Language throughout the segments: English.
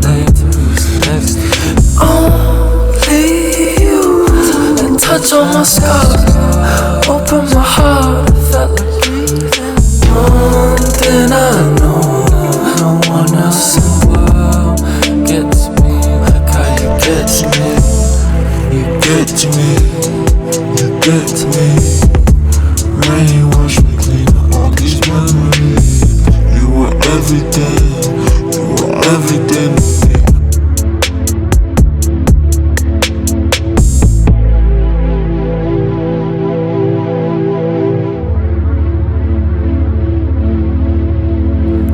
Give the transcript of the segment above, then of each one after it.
name to who's next. Only you can touch on my scars, open my heart. I felt like breathing. One thing I know, no one else in the world gets me like how you get to me. You get to me, you get to me. Rain wash me clean of all these memories. You were everything, you were everything to me.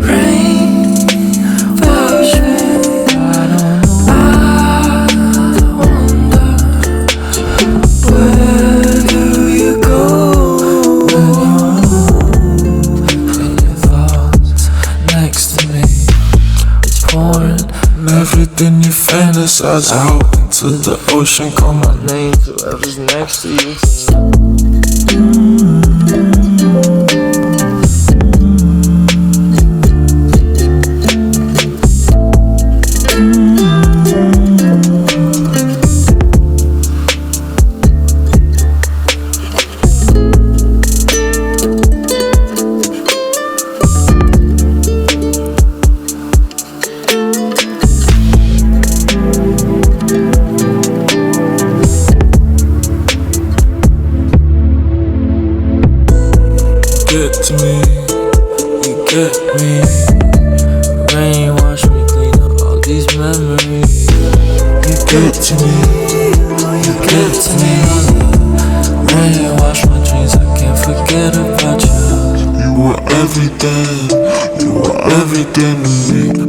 Rain, wash me. I wonder, where do you go when your thoughts next to me? It's pouring. And everything you fantasize out into the ocean. Call my name to whoever's next to you. Get to me, you get me. Rain wash me clean of all these memories. You get to me, you get to me. Rain wash my dreams, I can't forget about you. You were everything, you were everything to me.